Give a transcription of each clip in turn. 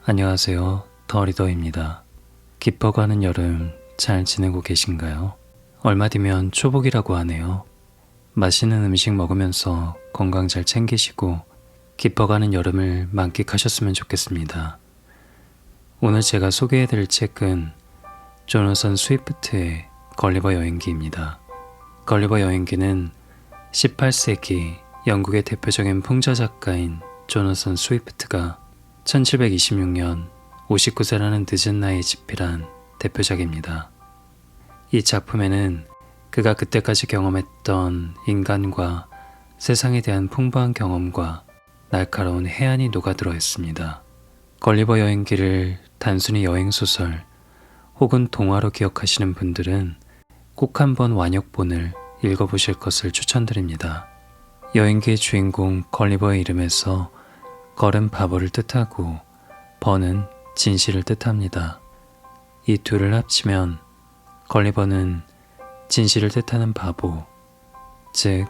안녕하세요. 더리더입니다. 깊어가는 여름 잘 지내고 계신가요? 얼마 뒤면 초복이라고 하네요. 맛있는 음식 먹으면서 건강 잘 챙기시고 깊어가는 여름을 만끽하셨으면 좋겠습니다. 오늘 제가 소개해드릴 책은 조너선 스위프트의 걸리버 여행기입니다. 걸리버 여행기는 18세기 영국의 대표적인 풍자 작가인 조너선 스위프트가 1726년 59세라는 늦은 나이에 집필한 대표작입니다. 이 작품에는 그가 그때까지 경험했던 인간과 세상에 대한 풍부한 경험과 날카로운 해안이 녹아들어 있습니다. 걸리버 여행기를 단순히 여행소설 혹은 동화로 기억하시는 분들은 꼭 한번 완역본을 읽어보실 것을 추천드립니다. 여행기의 주인공 걸리버의 이름에서 걸은 바보를 뜻하고 버는 진실을 뜻합니다. 이 둘을 합치면 걸리버는 진실을 뜻하는 바보, 즉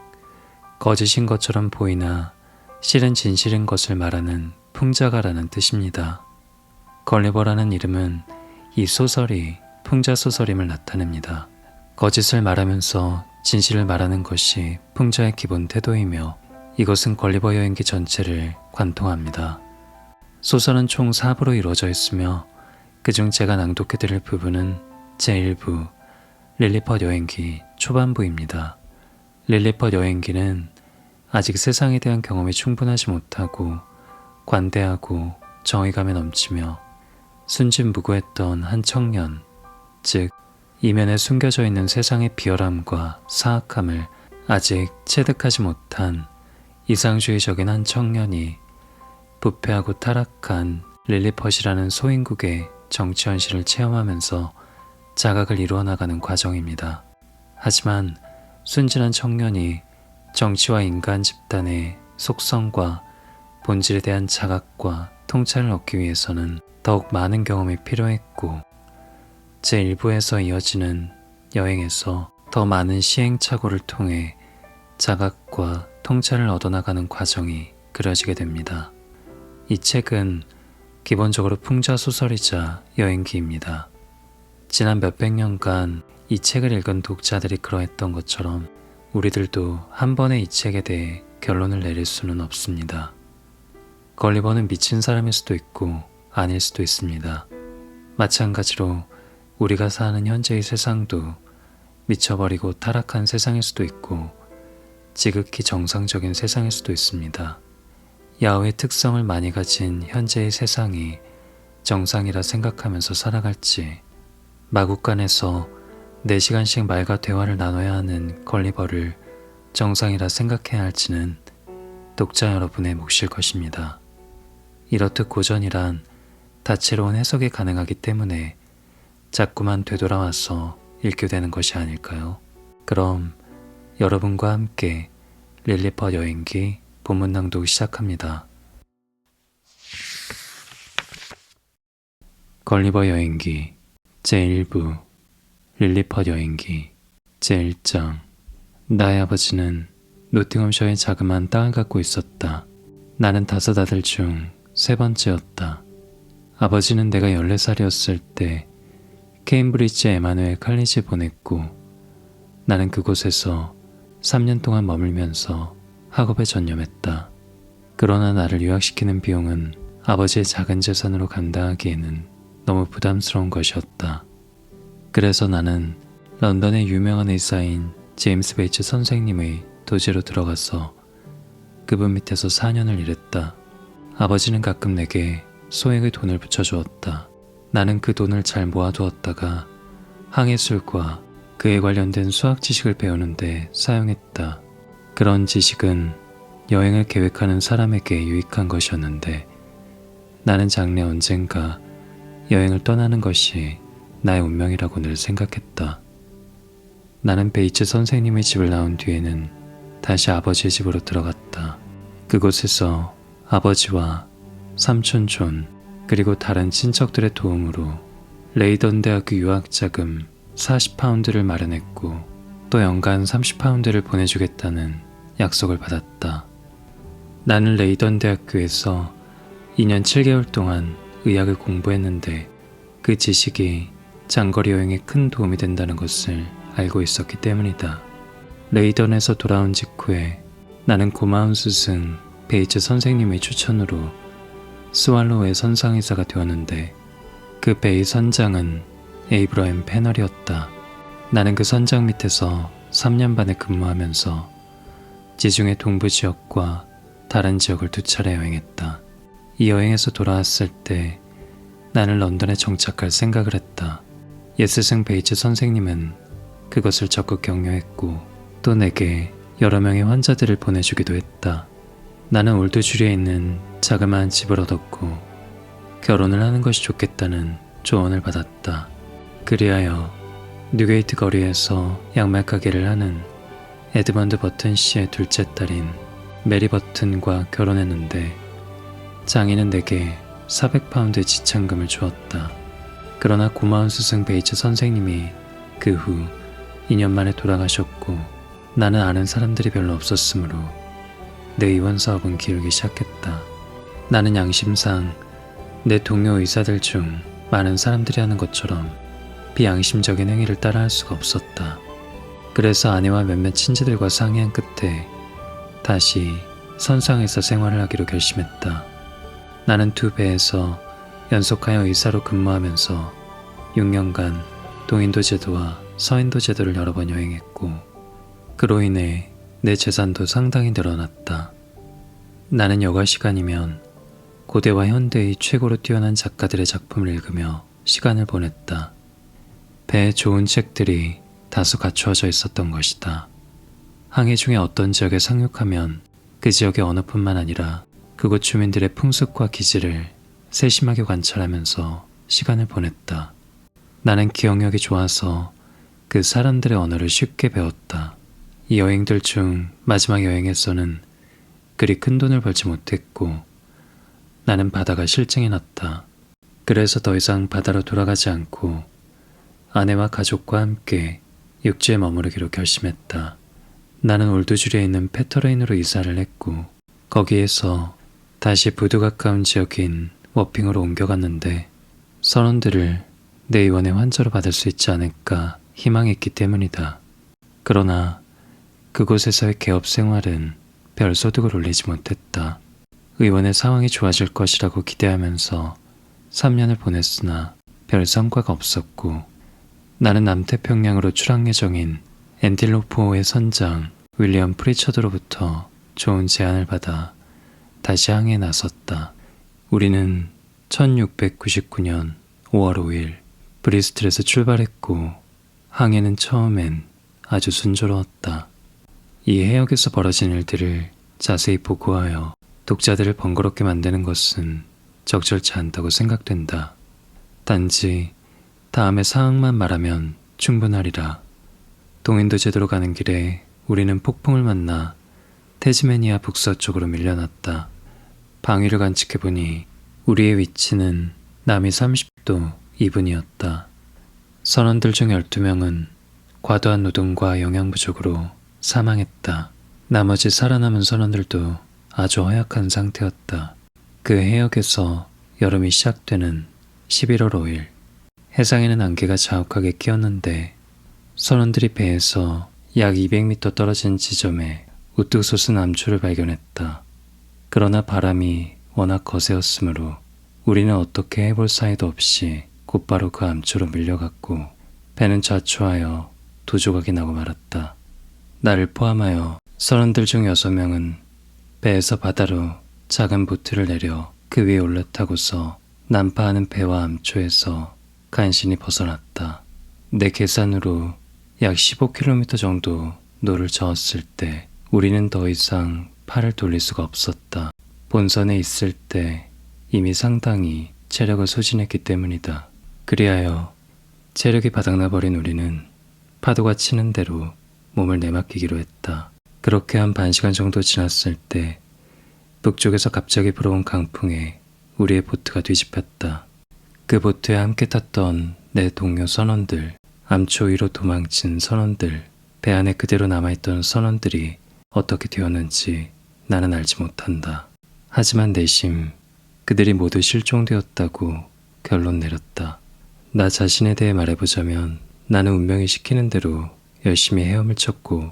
거짓인 것처럼 보이나 실은 진실인 것을 말하는 풍자가라는 뜻입니다. 걸리버라는 이름은 이 소설이 풍자소설임을 나타냅니다. 거짓을 말하면서 진실을 말하는 것이 풍자의 기본 태도이며 이것은 걸리버 여행기 전체를 관통합니다. 소설은 총 4부로 이루어져 있으며 그중 제가 낭독해드릴 부분은 제1부 릴리펫 여행기 초반부입니다. 릴리펫 여행기는 아직 세상에 대한 경험이 충분하지 못하고 관대하고 정의감에 넘치며 순진무구했던 한 청년, 즉 이면에 숨겨져 있는 세상의 비열함과 사악함을 아직 체득하지 못한 이상주의적인 한 청년이 부패하고 타락한 릴리펫이라는 소인국의 정치 현실을 체험하면서 자각을 이루어 나가는 과정입니다. 하지만 순진한 청년이 정치와 인간 집단의 속성과 본질에 대한 자각과 통찰을 얻기 위해서는 더욱 많은 경험이 필요했고 제1부에서 이어지는 여행에서 더 많은 시행착오를 통해 자각과 통찰을 얻어나가는 과정이 그려지게 됩니다. 이 책은 기본적으로 풍자소설이자 여행기입니다. 지난 몇백 년간 이 책을 읽은 독자들이 그러했던 것처럼 우리들도 한 번에 이 책에 대해 결론을 내릴 수는 없습니다. 걸리버는 미친 사람일 수도 있고 아닐 수도 있습니다. 마찬가지로 우리가 사는 현재의 세상도 미쳐버리고 타락한 세상일 수도 있고 지극히 정상적인 세상일 수도 있습니다. 야후의 특성을 많이 가진 현재의 세상이 정상이라 생각하면서 살아갈지 마국간에서 4시간씩 말과 대화를 나눠야 하는 걸리버를 정상이라 생각해야 할지는 독자 여러분의 몫일 것입니다. 이렇듯 고전이란 다채로운 해석이 가능하기 때문에 자꾸만 되돌아와서 읽게 되는 것이 아닐까요? 그럼 여러분과 함께 릴리펫 여행기 본문 낭독 시작합니다. 걸리버 여행기 제1부 릴리펫 여행기 제1장 나의 아버지는 노팅엄셔의 자그마한 땅을 갖고 있었다. 나는 5 아들 중 3번째였다. 아버지는 내가 14살이었을 때 케임브리지 에마누엘 칼리지에 보냈고 나는 그곳에서 3년 동안 머물면서 학업에 전념했다. 그러나 나를 유학시키는 비용은 아버지의 작은 재산으로 감당하기에는 너무 부담스러운 것이었다. 그래서 나는 런던의 유명한 의사인 제임스 베이츠 선생님의 도지로 들어가서 그분 밑에서 4년을 일했다. 아버지는 가끔 내게 소액의 돈을 붙여주었다. 나는 그 돈을 잘 모아두었다가 항해술과 그에 관련된 수학 지식을 배우는데 사용했다. 그런 지식은 여행을 계획하는 사람에게 유익한 것이었는데 나는 장래 언젠가 여행을 떠나는 것이 나의 운명이라고 늘 생각했다. 나는 베이츠 선생님의 집을 나온 뒤에는 다시 아버지의 집으로 들어갔다. 그곳에서 아버지와 삼촌 존 그리고 다른 친척들의 도움으로 레이던 대학교 유학자금 40파운드를 마련했고 또 연간 30파운드를 보내주겠다는 약속을 받았다. 나는 레이던 대학교에서 2년 7개월 동안 의학을 공부했는데 그 지식이 장거리 여행에 큰 도움이 된다는 것을 알고 있었기 때문이다. 레이던에서 돌아온 직후에 나는 고마운 스승 베이츠 선생님의 추천으로 스왈로우의 선상의사가 되었는데 그 베이 선장은 에이브러햄 패널이었다. 나는 그 선장 밑에서 3년 반을 근무하면서 지중해 동부 지역과 다른 지역을 2차례 여행했다. 이 여행에서 돌아왔을 때 나는 런던에 정착할 생각을 했다. 옛 스승 베이츠 선생님은 그것을 적극 격려했고 또 내게 여러 명의 환자들을 보내주기도 했다. 나는 올드주리에 있는 자그마한 집을 얻었고 결혼을 하는 것이 좋겠다는 조언을 받았다. 그리하여 뉴게이트 거리에서 양말 가게를 하는 에드먼드 버튼 씨의 둘째 딸인 메리 버튼과 결혼했는데 장인은 내게 400파운드의 지참금을 주었다. 그러나 고마운 스승 베이츠 선생님이 그 후 2년 만에 돌아가셨고 나는 아는 사람들이 별로 없었으므로 내 의원 사업은 기울기 시작했다. 나는 양심상 내 동료 의사들 중 많은 사람들이 하는 것처럼 비양심적인 행위를 따라할 수가 없었다. 그래서 아내와 몇몇 친지들과 상의한 끝에 다시 선상에서 생활을 하기로 결심했다. 나는 2배에서 연속하여 의사로 근무하면서 6년간 동인도 제도와 서인도 제도를 여러 번 여행했고 그로 인해 내 재산도 상당히 늘어났다. 나는 여가 시간이면 고대와 현대의 최고로 뛰어난 작가들의 작품을 읽으며 시간을 보냈다. 배에 좋은 책들이 다수 갖추어져 있었던 것이다. 항해 중에 어떤 지역에 상륙하면 그 지역의 언어뿐만 아니라 그곳 주민들의 풍습과 기질을 세심하게 관찰하면서 시간을 보냈다. 나는 기억력이 좋아서 그 사람들의 언어를 쉽게 배웠다. 이 여행들 중 마지막 여행에서는 그리 큰 돈을 벌지 못했고 나는 바다가 실증이 났다. 그래서 더 이상 바다로 돌아가지 않고 아내와 가족과 함께 육지에 머무르기로 결심했다. 나는 올드주리에 있는 페터레인으로 이사를 했고 거기에서 다시 부두 가까운 지역인 워핑으로 옮겨갔는데 선원들을 내 의원의 환자로 받을 수 있지 않을까 희망했기 때문이다. 그러나 그곳에서의 개업 생활은 별 소득을 올리지 못했다. 의원의 상황이 좋아질 것이라고 기대하면서 3년을 보냈으나 별 성과가 없었고 나는 남태평양으로 출항 예정인 엔틸로포의 선장 윌리엄 프리처드로부터 좋은 제안을 받아 다시 항해에 나섰다. 우리는 1699년 5월 5일 브리스틀에서 출발했고 항해는 처음엔 아주 순조로웠다. 이 해역에서 벌어진 일들을 자세히 보고하여 독자들을 번거롭게 만드는 것은 적절치 않다고 생각된다. 단지 다음의 사항만 말하면 충분하리라. 동인도 제도로 가는 길에 우리는 폭풍을 만나 태즈메니아 북서쪽으로 밀려났다. 방위를 관측해보니 우리의 위치는 남이 30도 2분이었다. 선원들 중 12명은 과도한 노동과 영양 부족으로 사망했다. 나머지 살아남은 선원들도 아주 허약한 상태였다. 그 해역에서 여름이 시작되는 11월 5일 해상에는 안개가 자욱하게 끼었는데 선원들이 배에서 약 200m 떨어진 지점에 우뚝 솟은 암초를 발견했다. 그러나 바람이 워낙 거세었으므로 우리는 어떻게 해볼 사이도 없이 곧바로 그 암초로 밀려갔고 배는 좌초하여 두 조각이 나고 말았다. 나를 포함하여 선원들 중 6명은 배에서 바다로 작은 보트를 내려 그 위에 올라타고서 난파하는 배와 암초에서 간신히 벗어났다. 내 계산으로 약 15km 정도 노를 저었을 때 우리는 더 이상 팔을 돌릴 수가 없었다. 본선에 있을 때 이미 상당히 체력을 소진했기 때문이다. 그리하여 체력이 바닥나버린 우리는 파도가 치는 대로 몸을 내맡기기로 했다. 그렇게 한 반시간 정도 지났을 때 북쪽에서 갑자기 불어온 강풍에 우리의 보트가 뒤집혔다. 그 보트에 함께 탔던 내 동료 선원들, 암초 위로 도망친 선원들, 배 안에 그대로 남아있던 선원들이 어떻게 되었는지 나는 알지 못한다. 하지만 내심 그들이 모두 실종되었다고 결론 내렸다. 나 자신에 대해 말해보자면 나는 운명이 시키는 대로 열심히 헤엄을 쳤고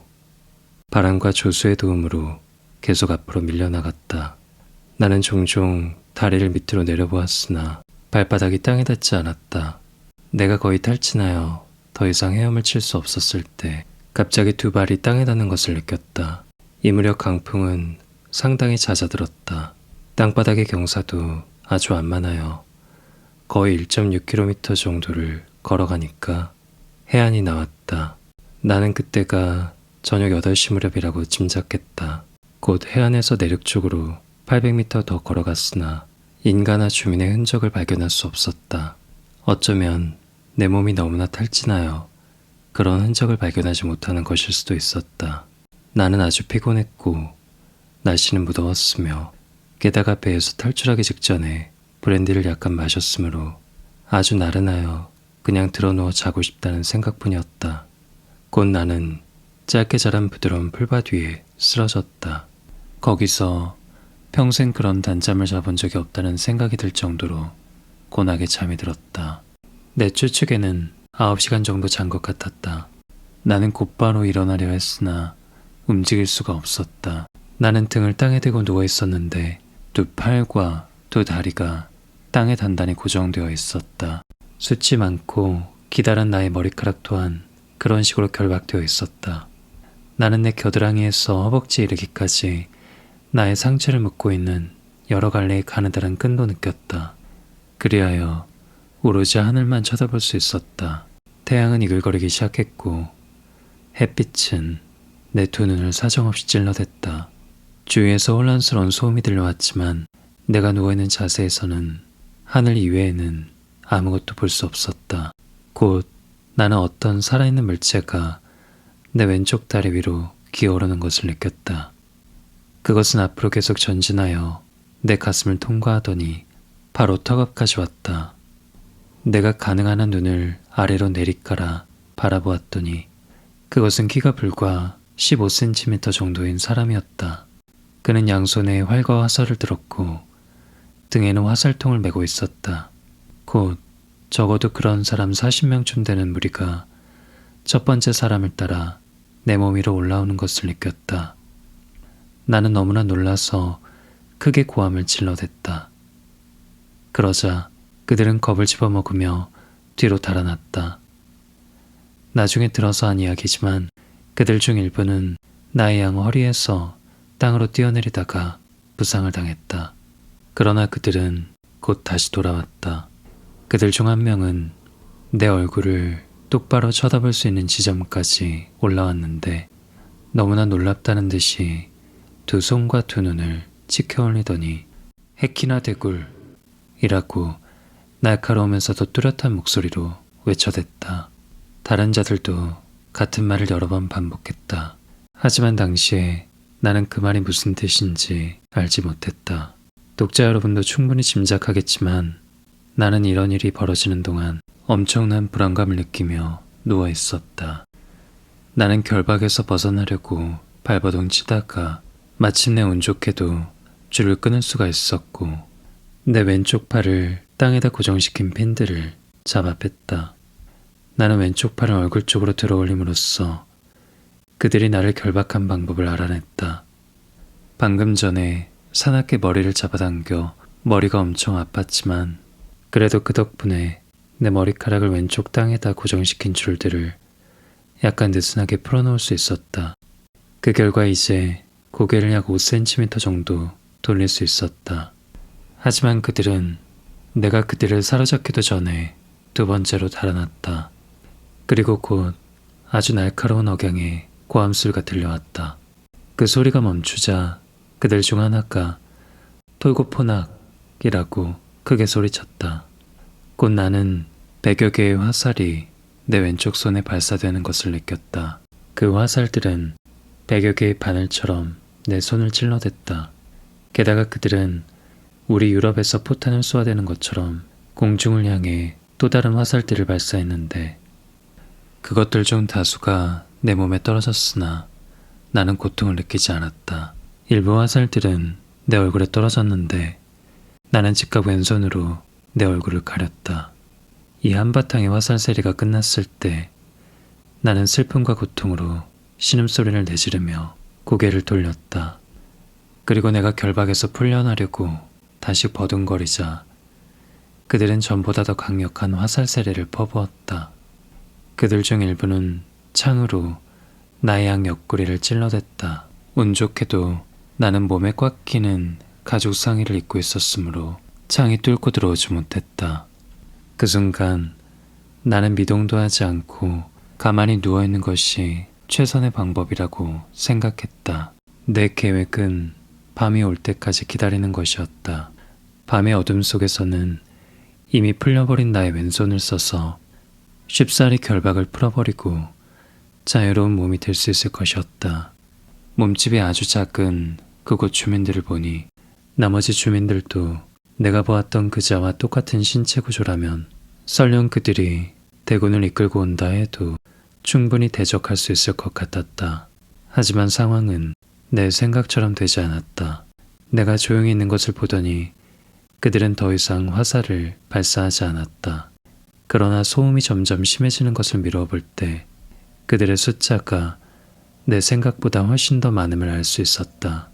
바람과 조수의 도움으로 계속 앞으로 밀려나갔다. 나는 종종 다리를 밑으로 내려보았으나 발바닥이 땅에 닿지 않았다. 내가 거의 탈진하여 더 이상 헤엄을 칠 수 없었을 때 갑자기 두 발이 땅에 닿는 것을 느꼈다. 이 무렵 강풍은 상당히 잦아들었다. 땅바닥의 경사도 아주 안 많아요. 거의 1.6km 정도를 걸어가니까 해안이 나왔다. 나는 그때가 저녁 8시 무렵이라고 짐작했다. 곧 해안에서 내륙 쪽으로 800m 더 걸어갔으나 인간나 주민의 흔적을 발견할 수 없었다. 어쩌면 내 몸이 너무나 탈진하여 그런 흔적을 발견하지 못하는 것일 수도 있었다. 나는 아주 피곤했고 날씨는 무더웠으며 게다가 배에서 탈출하기 직전에 브랜디를 약간 마셨으므로 아주 나른하여 그냥 드러누워 자고 싶다는 생각뿐이었다. 곧 나는 짧게 자란 부드러운 풀밭 위에 쓰러졌다. 거기서 평생 그런 단잠을 자본 적이 없다는 생각이 들 정도로 고나게 잠이 들었다. 내 추측에는 9시간 정도 잔 것 같았다. 나는 곧바로 일어나려 했으나 움직일 수가 없었다. 나는 등을 땅에 대고 누워 있었는데 두 팔과 두 다리가 땅에 단단히 고정되어 있었다. 숱이 많고 기다란 나의 머리카락 또한 그런 식으로 결박되어 있었다. 나는 내 겨드랑이에서 허벅지에 이르기까지 나의 상체를 묶고 있는 여러 갈래의 가느다란 끈도 느꼈다. 그리하여 오로지 하늘만 쳐다볼 수 있었다. 태양은 이글거리기 시작했고 햇빛은 내 두 눈을 사정없이 찔러댔다. 주위에서 혼란스러운 소음이 들려왔지만 내가 누워있는 자세에서는 하늘 이외에는 아무것도 볼 수 없었다. 곧 나는 어떤 살아있는 물체가 내 왼쪽 다리 위로 기어오르는 것을 느꼈다. 그것은 앞으로 계속 전진하여 내 가슴을 통과하더니 바로 턱 앞까지 왔다. 내가 가능한 한 눈을 아래로 내리깔아 바라보았더니 그것은 키가 불과 15cm 정도인 사람이었다. 그는 양손에 활과 화살을 들었고 등에는 화살통을 메고 있었다. 곧 적어도 그런 사람 40명쯤 되는 무리가 첫 번째 사람을 따라 내 몸 위로 올라오는 것을 느꼈다. 나는 너무나 놀라서 크게 고함을 질러댔다. 그러자 그들은 겁을 집어먹으며 뒤로 달아났다. 나중에 들어서 한 이야기지만 그들 중 일부는 나의 양 허리에서 땅으로 뛰어내리다가 부상을 당했다. 그러나 그들은 곧 다시 돌아왔다. 그들 중 한 명은 내 얼굴을 똑바로 쳐다볼 수 있는 지점까지 올라왔는데 너무나 놀랍다는 듯이 두 손과 두 눈을 치켜올리더니 해키나 대굴이라고 날카로우면서도 뚜렷한 목소리로 외쳐댔다. 다른 자들도 같은 말을 여러 번 반복했다. 하지만 당시에 나는 그 말이 무슨 뜻인지 알지 못했다. 독자 여러분도 충분히 짐작하겠지만 나는 이런 일이 벌어지는 동안 엄청난 불안감을 느끼며 누워 있었다. 나는 결박에서 벗어나려고 발버둥 치다가 마침내 운 좋게도 줄을 끊을 수가 있었고 내 왼쪽 팔을 땅에다 고정시킨 핀들을 잡아 뺐다. 나는 왼쪽 팔을 얼굴 쪽으로 들어 올림으로써 그들이 나를 결박한 방법을 알아냈다. 방금 전에 사납게 머리를 잡아당겨 머리가 엄청 아팠지만 그래도 그 덕분에 내 머리카락을 왼쪽 땅에다 고정시킨 줄들을 약간 느슨하게 풀어놓을 수 있었다. 그 결과 이제 고개를 약 5cm 정도 돌릴 수 있었다. 하지만 그들은 내가 그들을 사로잡기도 전에 두 번째로 달아났다. 그리고 곧 아주 날카로운 억양의 고함소리가 들려왔다. 그 소리가 멈추자 그들 중 하나가 톨고포낙이라고 크게 소리쳤다. 곧 나는 100여 개의 화살이 내 왼쪽 손에 발사되는 것을 느꼈다. 그 화살들은 100여 개의 바늘처럼 내 손을 찔러댔다. 게다가 그들은 우리 유럽에서 포탄을 쏘아대는 것처럼 공중을 향해 또 다른 화살들을 발사했는데 그것들 중 다수가 내 몸에 떨어졌으나 나는 고통을 느끼지 않았다. 일부 화살들은 내 얼굴에 떨어졌는데 나는 즉각 왼손으로 내 얼굴을 가렸다. 이 한바탕의 화살세리가 끝났을 때 나는 슬픔과 고통으로 신음소리를 내지르며 고개를 돌렸다. 그리고 내가 결박에서 풀려나려고 다시 버둥거리자 그들은 전보다 더 강력한 화살세례를 퍼부었다. 그들 중 일부는 창으로 나의 양 옆구리를 찔러댔다. 운 좋게도 나는 몸에 꽉 끼는 가죽 상의를 입고 있었으므로 창이 뚫고 들어오지 못했다. 그 순간 나는 미동도 하지 않고 가만히 누워있는 것이 최선의 방법이라고 생각했다. 내 계획은 밤이 올 때까지 기다리는 것이었다. 밤의 어둠 속에서는 이미 풀려버린 나의 왼손을 써서 쉽사리 결박을 풀어버리고 자유로운 몸이 될 수 있을 것이었다. 몸집이 아주 작은 그곳 주민들을 보니 나머지 주민들도 내가 보았던 그자와 똑같은 신체 구조라면 설령 그들이 대군을 이끌고 온다 해도 충분히 대적할 수 있을 것 같았다. 하지만 상황은 내 생각처럼 되지 않았다. 내가 조용히 있는 것을 보더니 그들은 더 이상 화살을 발사하지 않았다. 그러나 소음이 점점 심해지는 것을 미뤄볼 때 그들의 숫자가 내 생각보다 훨씬 더 많음을 알 수 있었다.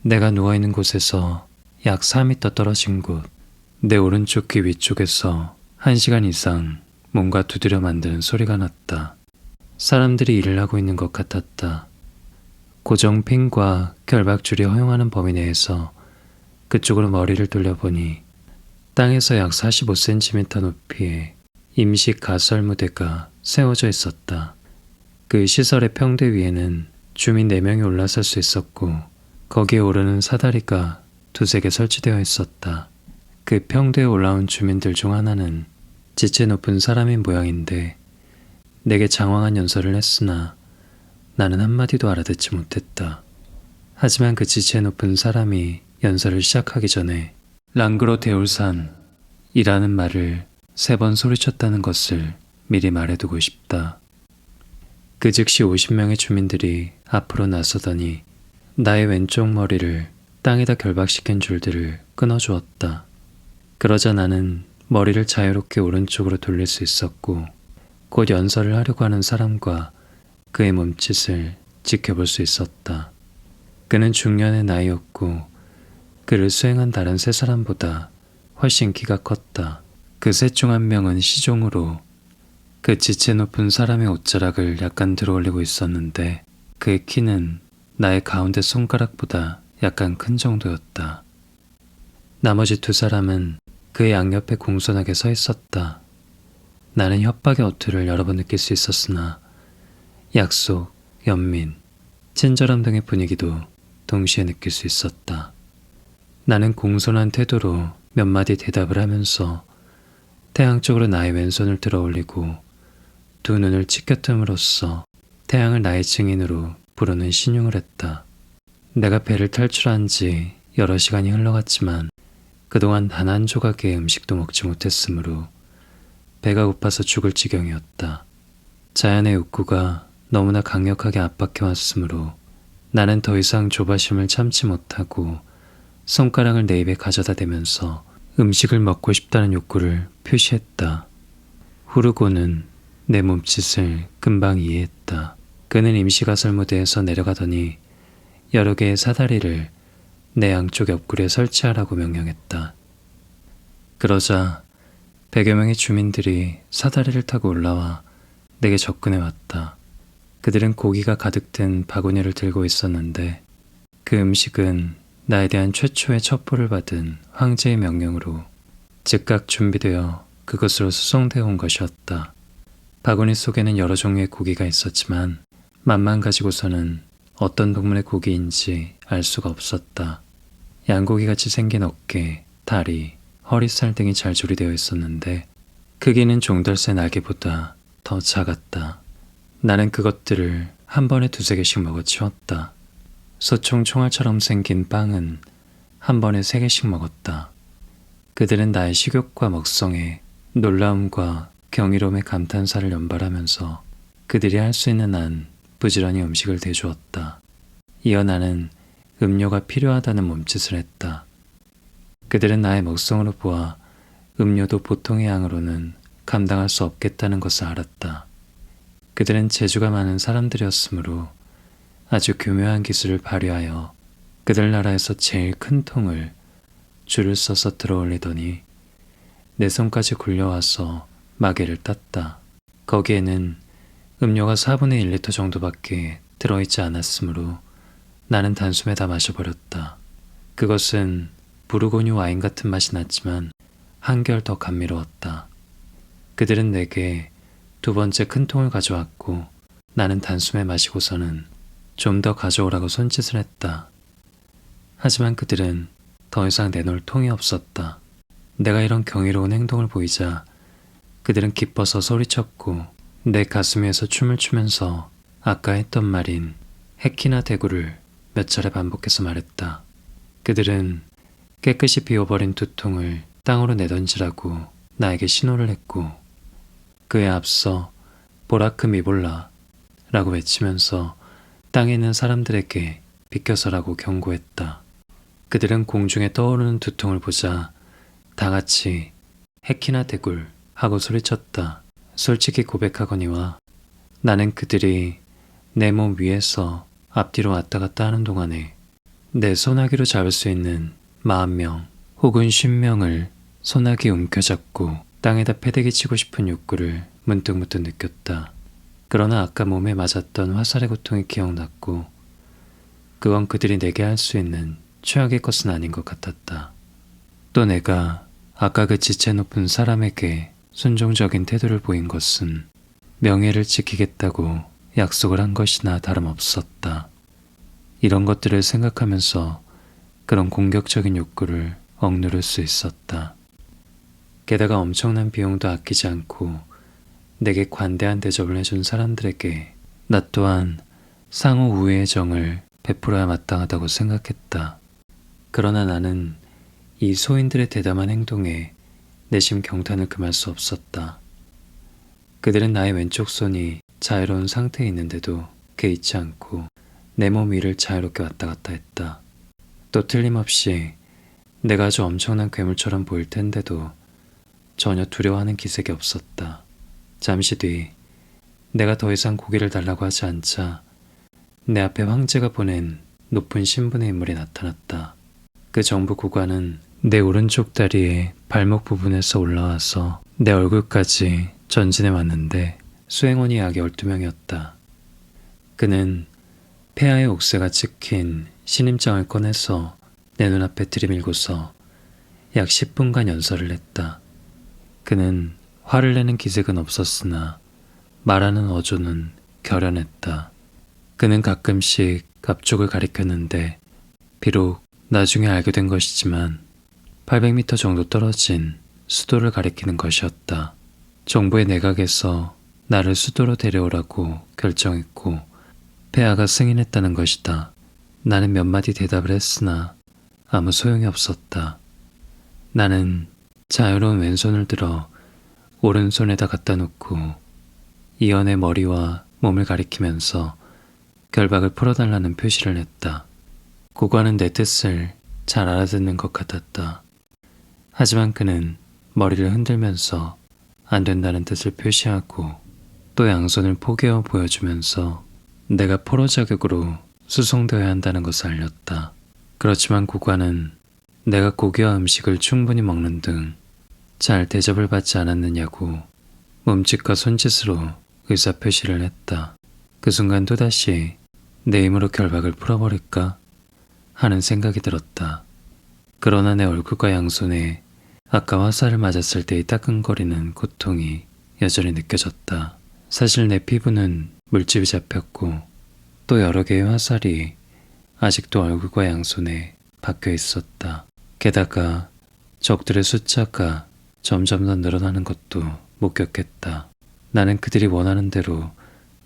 내가 누워있는 곳에서 약 4m 떨어진 곳, 내 오른쪽 귀 위쪽에서 1시간 이상 뭔가 두드려 만드는 소리가 났다. 사람들이 일을 하고 있는 것 같았다. 고정핀과 결박줄이 허용하는 범위 내에서 그쪽으로 머리를 돌려보니 땅에서 약 45cm 높이의 임시 가설 무대가 세워져 있었다. 그 시설의 평대 위에는 주민 4명이 올라설 수 있었고 거기에 오르는 사다리가 2-3개 설치되어 있었다. 그 평대에 올라온 주민들 중 하나는 지체 높은 사람인 모양인데 내게 장황한 연설을 했으나 나는 한마디도 알아듣지 못했다. 하지만 그 지체 높은 사람이 연설을 시작하기 전에 랑그로 대울산이라는 말을 3번 소리쳤다는 것을 미리 말해두고 싶다. 그 즉시 50명의 주민들이 앞으로 나서더니 나의 왼쪽 머리를 땅에다 결박시킨 줄들을 끊어주었다. 그러자 나는 머리를 자유롭게 오른쪽으로 돌릴 수 있었고 곧 연설을 하려고 하는 사람과 그의 몸짓을 지켜볼 수 있었다. 그는 중년의 나이였고 그를 수행한 다른 3사람보다 훨씬 키가 컸다. 그 셋 중 한 명은 시종으로 그 지체 높은 사람의 옷자락을 약간 들어올리고 있었는데 그의 키는 나의 가운데 손가락보다 약간 큰 정도였다. 나머지 2사람은 그의 양옆에 공손하게 서 있었다. 나는 협박의 어투를 여러 번 느낄 수 있었으나 약속, 연민, 친절함 등의 분위기도 동시에 느낄 수 있었다. 나는 공손한 태도로 몇 마디 대답을 하면서 태양 쪽으로 나의 왼손을 들어 올리고 2 눈을 치켜뜸으로써 태양을 나의 증인으로 부르는 신용을 했다. 내가 배를 탈출한 지 여러 시간이 흘러갔지만 그동안 단 한 조각의 음식도 먹지 못했으므로 배가 고파서 죽을 지경이었다. 자연의 욕구가 너무나 강력하게 압박해왔으므로 나는 더 이상 조바심을 참지 못하고 손가락을 내 입에 가져다 대면서 음식을 먹고 싶다는 욕구를 표시했다. 후르고는 내 몸짓을 금방 이해했다. 그는 임시가설 무대에서 내려가더니 여러 개의 사다리를 내 양쪽 옆구리에 설치하라고 명령했다. 그러자 100여 명의 주민들이 사다리를 타고 올라와 내게 접근해 왔다. 그들은 고기가 가득 든 바구니를 들고 있었는데 그 음식은 나에 대한 최초의 첩보를 받은 황제의 명령으로 즉각 준비되어 그것으로 수송되어 온 것이었다. 바구니 속에는 여러 종류의 고기가 있었지만 맛만 가지고서는 어떤 동물의 고기인지 알 수가 없었다. 양고기같이 생긴 어깨, 다리, 허리살 등이 잘 조리되어 있었는데 크기는 종달새 날개보다 더 작았다. 나는 그것들을 한 번에 2-3개씩 먹어치웠다. 소총 총알처럼 생긴 빵은 한 번에 3개씩 먹었다. 그들은 나의 식욕과 먹성에 놀라움과 경이로움의 감탄사를 연발하면서 그들이 할 수 있는 한 부지런히 음식을 대주었다. 이어 나는 음료가 필요하다는 몸짓을 했다. 그들은 나의 먹성으로 보아 음료도 보통의 양으로는 감당할 수 없겠다는 것을 알았다. 그들은 재주가 많은 사람들이었으므로 아주 교묘한 기술을 발휘하여 그들 나라에서 제일 큰 통을 줄을 서서 들어올리더니 내 손까지 굴려와서 마개를 땄다. 거기에는 음료가 4분의 1리터 정도밖에 들어있지 않았으므로 나는 단숨에 다 마셔버렸다. 그것은 부르고뉴 와인 같은 맛이 났지만 한결 더 감미로웠다. 그들은 내게 두 번째 큰 통을 가져왔고 나는 단숨에 마시고서는 좀 더 가져오라고 손짓을 했다. 하지만 그들은 더 이상 내놓을 통이 없었다. 내가 이런 경이로운 행동을 보이자 그들은 기뻐서 소리쳤고 내 가슴 위에서 춤을 추면서 아까 했던 말인 해키나 대구를 몇 차례 반복해서 말했다. 그들은 깨끗이 비워버린 두 통을 땅으로 내던지라고 나에게 신호를 했고 그에 앞서 보라크 미볼라 라고 외치면서 땅에 있는 사람들에게 비켜서라고 경고했다. 그들은 공중에 떠오르는 두 통을 보자 다 같이 해키나 대굴 하고 소리쳤다. 솔직히 고백하거니와 나는 그들이 내 몸 위에서 앞뒤로 왔다 갔다 하는 동안에 내 소나기로 잡을 수 있는 40명 혹은 50명을 소나기에 움켜잡고 땅에다 패대기 치고 싶은 욕구를 문득문득 느꼈다. 그러나 아까 몸에 맞았던 화살의 고통이 기억났고 그건 그들이 내게 할 수 있는 최악의 것은 아닌 것 같았다. 또 내가 아까 그 지체 높은 사람에게 순종적인 태도를 보인 것은 명예를 지키겠다고 약속을 한 것이나 다름없었다. 이런 것들을 생각하면서 그런 공격적인 욕구를 억누를 수 있었다. 게다가 엄청난 비용도 아끼지 않고 내게 관대한 대접을 해준 사람들에게 나 또한 상호 우애의 정을 베풀어야 마땅하다고 생각했다. 그러나 나는 이 소인들의 대담한 행동에 내심 경탄을 금할 수 없었다. 그들은 나의 왼쪽 손이 자유로운 상태에 있는데도 개의치 않고 내 몸 위를 자유롭게 왔다 갔다 했다. 또 틀림없이 내가 아주 엄청난 괴물처럼 보일 텐데도 전혀 두려워하는 기색이 없었다. 잠시 뒤 내가 더 이상 고개를 달라고 하지 않자 내 앞에 황제가 보낸 높은 신분의 인물이 나타났다. 그 정부 고관은 내 오른쪽 다리의 발목 부분에서 올라와서 내 얼굴까지 전진해 왔는데 수행원이 약 12명이었다. 그는 폐하의 옥새가 찍힌 신임장을 꺼내서 내 눈앞에 들이밀고서 약 10분간 연설을 했다. 그는 화를 내는 기색은 없었으나 말하는 어조는 결연했다. 그는 가끔씩 앞쪽을 가리켰는데 비록 나중에 알게 된 것이지만 800m 정도 떨어진 수도를 가리키는 것이었다. 정부의 내각에서 나를 수도로 데려오라고 결정했고 폐하가 승인했다는 것이다. 나는 몇 마디 대답을 했으나 아무 소용이 없었다. 나는 자유로운 왼손을 들어 오른손에다 갖다 놓고 이언의 머리와 몸을 가리키면서 결박을 풀어달라는 표시를 했다. 고관은 내 뜻을 잘 알아듣는 것 같았다. 하지만 그는 머리를 흔들면서 안 된다는 뜻을 표시하고 또 양손을 포개어 보여주면서 내가 포로 자격으로 수송되어야 한다는 것을 알렸다. 그렇지만 고관은 내가 고기와 음식을 충분히 먹는 등 잘 대접을 받지 않았느냐고 몸짓과 손짓으로 의사표시를 했다. 그 순간 또다시 내 힘으로 결박을 풀어버릴까 하는 생각이 들었다. 그러나 내 얼굴과 양손에 아까 화살을 맞았을 때의 따끔거리는 고통이 여전히 느껴졌다. 사실 내 피부는 물집이 잡혔고 또 여러 개의 화살이 아직도 얼굴과 양손에 박혀 있었다. 게다가 적들의 숫자가 점점 더 늘어나는 것도 목격했다. 나는 그들이 원하는 대로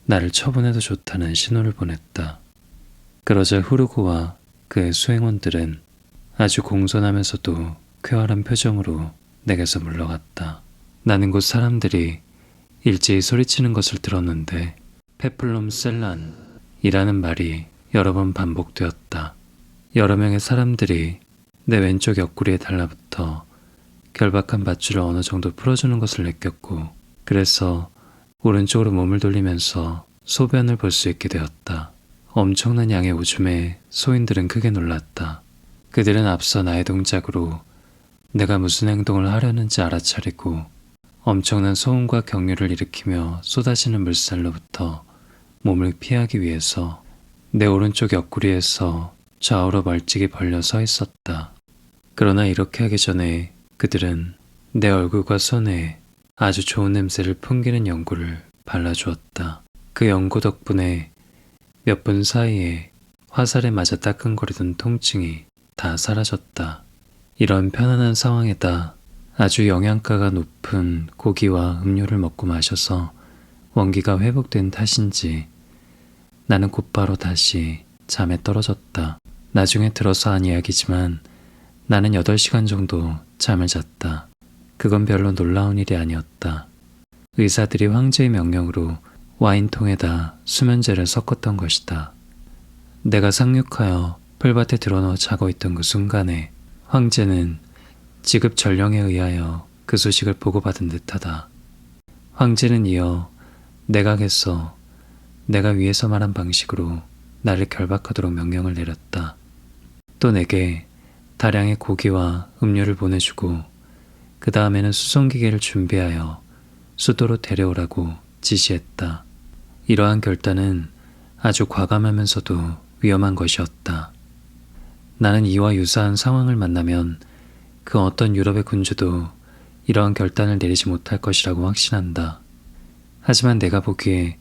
나를 처분해도 좋다는 신호를 보냈다. 그러자 후르고와 그의 수행원들은 아주 공손하면서도 쾌활한 표정으로 내게서 물러갔다. 나는 곧 사람들이 일제히 소리치는 것을 들었는데 페플롬 셀란이라는 말이 여러 번 반복되었다. 여러 명의 사람들이 내 왼쪽 옆구리에 달라붙어 결박한 밧줄을 어느 정도 풀어주는 것을 느꼈고, 그래서 오른쪽으로 몸을 돌리면서 소변을 볼 수 있게 되었다. 엄청난 양의 오줌에 소인들은 크게 놀랐다. 그들은 앞서 나의 동작으로 내가 무슨 행동을 하려는지 알아차리고 엄청난 소음과 경류를 일으키며 쏟아지는 물살로부터 몸을 피하기 위해서 내 오른쪽 옆구리에서 좌우로 멀찍이 벌려 서 있었다. 그러나 이렇게 하기 전에 그들은 내 얼굴과 손에 아주 좋은 냄새를 풍기는 연고를 발라주었다. 그 연고 덕분에 몇 분 사이에 화살에 맞아 따끔거리던 통증이 다 사라졌다. 이런 편안한 상황에다 아주 영양가가 높은 고기와 음료를 먹고 마셔서 원기가 회복된 탓인지 나는 곧바로 다시 잠에 떨어졌다. 나중에 들어서 한 이야기지만 나는 8시간 정도 잠을 잤다. 그건 별로 놀라운 일이 아니었다. 의사들이 황제의 명령으로 와인통에다 수면제를 섞었던 것이다. 내가 상륙하여 풀밭에 드러누워 자고 있던 그 순간에 황제는 지급 전령에 의하여 그 소식을 보고받은 듯하다. 황제는 이어 내각에서 내가 위에서 말한 방식으로 나를 결박하도록 명령을 내렸다. 또 내게 다량의 고기와 음료를 보내주고 그 다음에는 수송기계를 준비하여 수도로 데려오라고 지시했다. 이러한 결단은 아주 과감하면서도 위험한 것이었다. 나는 이와 유사한 상황을 만나면 그 어떤 유럽의 군주도 이러한 결단을 내리지 못할 것이라고 확신한다. 하지만 내가 보기에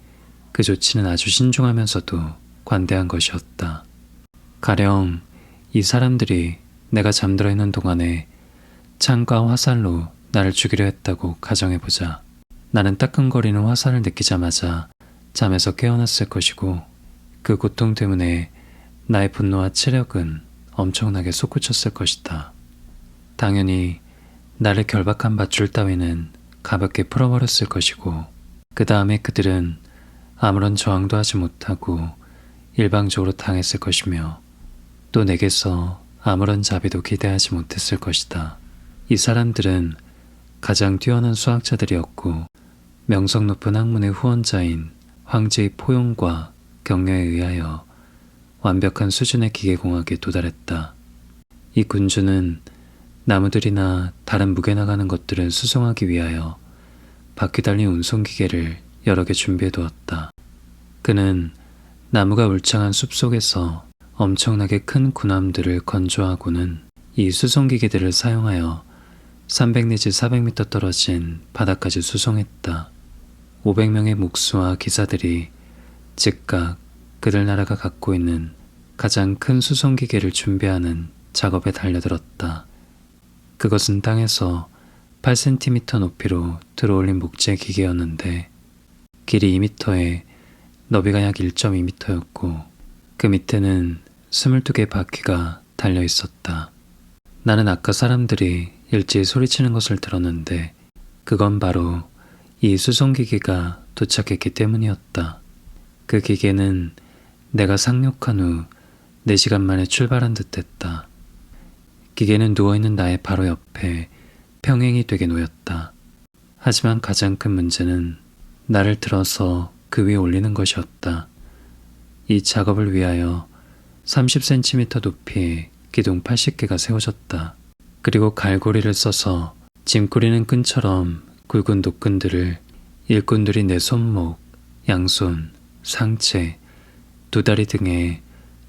그 조치는 아주 신중하면서도 관대한 것이었다. 가령 이 사람들이 내가 잠들어 있는 동안에 창과 화살로 나를 죽이려 했다고 가정해보자. 나는 따끔거리는 화살을 느끼자마자 잠에서 깨어났을 것이고 그 고통 때문에 나의 분노와 체력은 엄청나게 솟구쳤을 것이다. 당연히 나를 결박한 밧줄 따위는 가볍게 풀어버렸을 것이고 그 다음에 그들은 아무런 저항도 하지 못하고 일방적으로 당했을 것이며 또 내게서 아무런 자비도 기대하지 못했을 것이다. 이 사람들은 가장 뛰어난 수학자들이었고 명성 높은 학문의 후원자인 황제의 포용과 격려에 의하여 완벽한 수준의 기계공학에 도달했다. 이 군주는 나무들이나 다른 무게 나가는 것들을 수송하기 위하여 바퀴 달린 운송기계를 여러 개 준비해 두었다. 그는 나무가 울창한 숲속에서 엄청나게 큰 군함들을 건조하고는 이 수송기계들을 사용하여 300 내지 400m 떨어진 바다까지 수송했다. 500명의 목수와 기사들이 즉각 그들 나라가 갖고 있는 가장 큰 수송기계를 준비하는 작업에 달려들었다. 그것은 땅에서 8cm 높이로 들어올린 목재 기계였는데 길이 2m에 너비가 약 1.2m였고 그 밑에는 22개 바퀴가 달려 있었다. 나는 아까 사람들이 일제히 소리치는 것을 들었는데 그건 바로 이 수송기계가 도착했기 때문이었다. 그 기계는 내가 상륙한 후 4시간 만에 출발한 듯 했다. 기계는 누워있는 나의 바로 옆에 평행이 되게 놓였다. 하지만 가장 큰 문제는 나를 들어서 그 위에 올리는 것이었다. 이 작업을 위하여 30cm 높이의 기둥 80개가 세워졌다. 그리고 갈고리를 써서 짐꾸리는 끈처럼 굵은 노끈들을 일꾼들이 내 손목, 양손, 상체, 두 다리 등에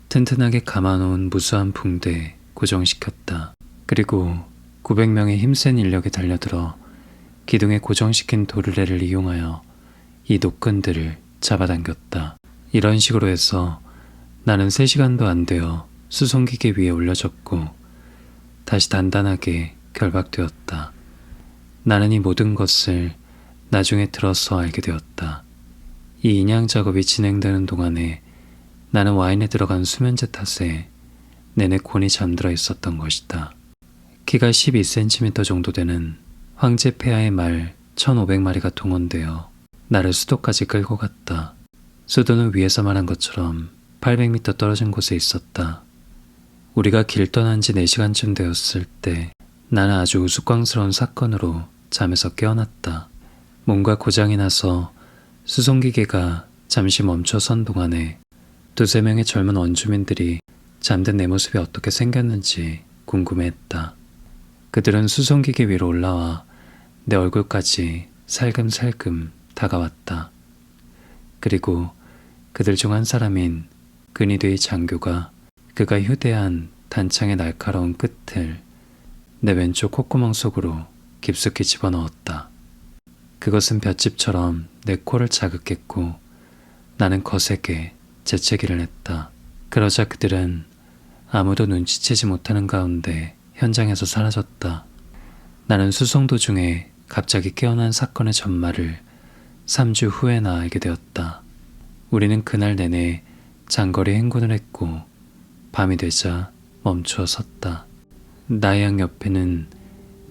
튼튼하게 감아놓은 무수한 붕대에 고정시켰다. 그리고 900명의 힘센 인력이 달려들어 기둥에 고정시킨 도르래를 이용하여 이 노끈들을 잡아당겼다. 이런 식으로 해서 나는 3시간도 안 되어 수송기계 위에 올려졌고 다시 단단하게 결박되었다. 나는 이 모든 것을 나중에 들어서 알게 되었다. 이 인양 작업이 진행되는 동안에 나는 와인에 들어간 수면제 탓에 내내 곤히 잠들어 있었던 것이다. 키가 12cm 정도 되는 황제 폐하의 말 1500마리가 동원되어 나를 수도까지 끌고 갔다. 수도는 위에서 말한 것처럼 800m 떨어진 곳에 있었다. 우리가 길 떠난 지 4시간쯤 되었을 때 나는 아주 우스꽝스러운 사건으로 잠에서 깨어났다. 뭔가 고장이 나서 수송기계가 잠시 멈춰선 동안에 2~3명의 젊은 원주민들이 잠든 내 모습이 어떻게 생겼는지 궁금해했다. 그들은 수송기계 위로 올라와 내 얼굴까지 살금살금 다가왔다. 그리고 그들 중 한 사람인 근위대의 장교가 그가 휴대한 단창의 날카로운 끝을 내 왼쪽 콧구멍 속으로 깊숙이 집어넣었다. 그것은 볏짚처럼 내 코를 자극했고 나는 거세게 재채기를 했다. 그러자 그들은 아무도 눈치채지 못하는 가운데 현장에서 사라졌다. 나는 수송 도중에 갑자기 깨어난 사건의 전말을 3주 후에나 알게 되었다. 우리는 그날 내내 장거리 행군을 했고 밤이 되자 멈추어 섰다. 나의 양 옆에는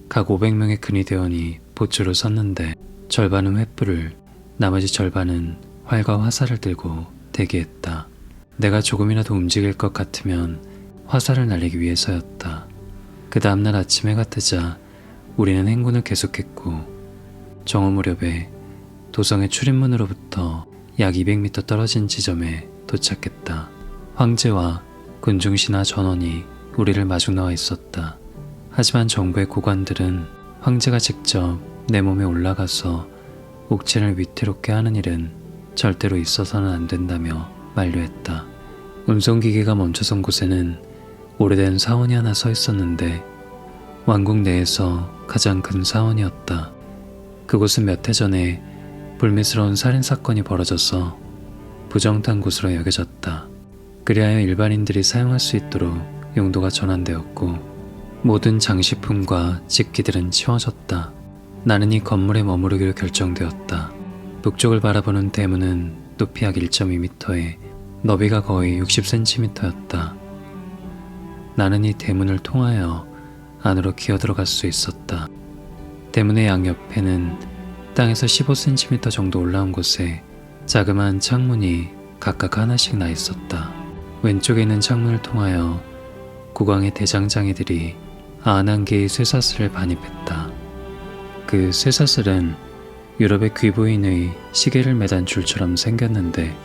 각 500명의 근위대원이 보초로 섰는데 절반은 횃불을, 나머지 절반은 활과 화살을 들고 대기했다. 내가 조금이라도 움직일 것 같으면 화살을 날리기 위해서였다. 그 다음날 아침 해가 뜨자 우리는 행군을 계속했고 정오 무렵에 도성의 출입문으로부터 약 200m 떨어진 지점에 도착했다. 황제와 군중신하 전원이 우리를 마중 나와 있었다. 하지만 정부의 고관들은 황제가 직접 내 몸에 올라가서 옥체를 위태롭게 하는 일은 절대로 있어서는 안 된다며 만류했다. 운송기계가 멈춰선 곳에는 오래된 사원이 하나 서 있었는데 왕궁 내에서 가장 큰 사원이었다. 그곳은 몇 해 전에 불미스러운 살인사건이 벌어져서 부정탄 곳으로 여겨졌다. 그리하여 일반인들이 사용할 수 있도록 용도가 전환되었고 모든 장식품과 집기들은 치워졌다. 나는 이 건물에 머무르기로 결정되었다. 북쪽을 바라보는 대문은 높이 약 1.2m에 너비가 거의 60cm였다. 나는 이 대문을 통하여 안으로 기어들어갈 수 있었다. 대문의 양옆에는 땅에서 15cm 정도 올라온 곳에 자그마한 창문이 각각 하나씩 나 있었다. 왼쪽에 있는 창문을 통하여 국왕의 대장장이들이 91개의 쇠사슬을 반입했다. 그 쇠사슬은 유럽의 귀부인의 시계를 매단 줄처럼 생겼는데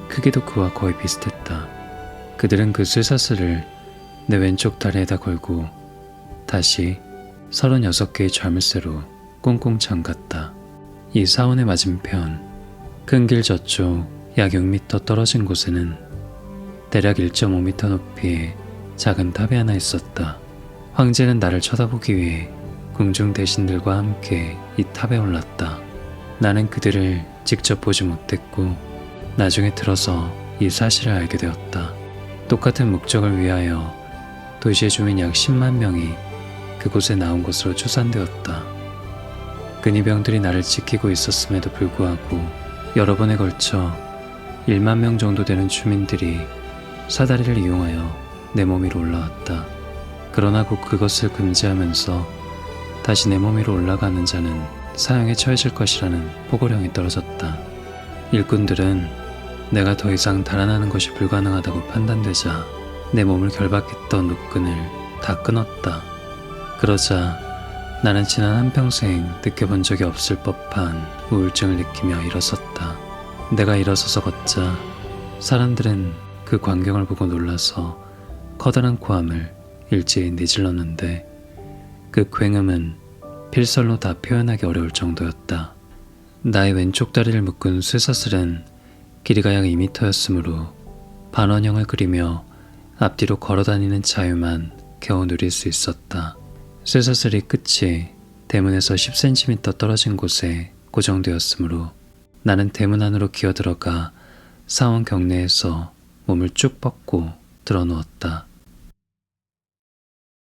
크기도 그와 거의 비슷했다. 그들은 그 쇠사슬을 내 왼쪽 다리에다 걸고 다시 36개의 자물쇠로 꽁꽁 잠갔다. 이 사원의 맞은편 큰 길 저쪽 약 6m 떨어진 곳에는 대략 1.5m 높이의 작은 탑이 하나 있었다. 황제는 나를 쳐다보기 위해 궁중 대신들과 함께 이 탑에 올랐다. 나는 그들을 직접 보지 못했고 나중에 들어서 이 사실을 알게 되었다. 똑같은 목적을 위하여 도시의 주민 약 10만 명이 그곳에 나온 것으로 추산되었다. 근위병들이 나를 지키고 있었음에도 불구하고 여러 번에 걸쳐 1만 명 정도 되는 주민들이 사다리를 이용하여 내 몸 위로 올라왔다. 그러나 곧 그것을 금지하면서 다시 내 몸 위로 올라가는 자는 사형에 처해질 것이라는 포고령이 떨어졌다. 일꾼들은 내가 더 이상 달아나는 것이 불가능하다고 판단되자 내 몸을 결박했던 노끈을 다 끊었다. 그러자 나는 지난 한평생 느껴본 적이 없을 법한 우울증을 느끼며 일어섰다. 내가 일어서서 걷자 사람들은 그 광경을 보고 놀라서 커다란 고함을 일제히 내질렀는데 그 굉음은 필설로 다 표현하기 어려울 정도였다. 나의 왼쪽 다리를 묶은 쇠사슬은 길이가 약 2m였으므로 반원형을 그리며 앞뒤로 걸어다니는 자유만 겨우 누릴 수 있었다. 쇠사슬이 끝이 대문에서 10cm 떨어진 곳에 고정되었으므로 나는 대문 안으로 기어들어가 사원 경내에서 몸을 쭉 뻗고 드러누웠다.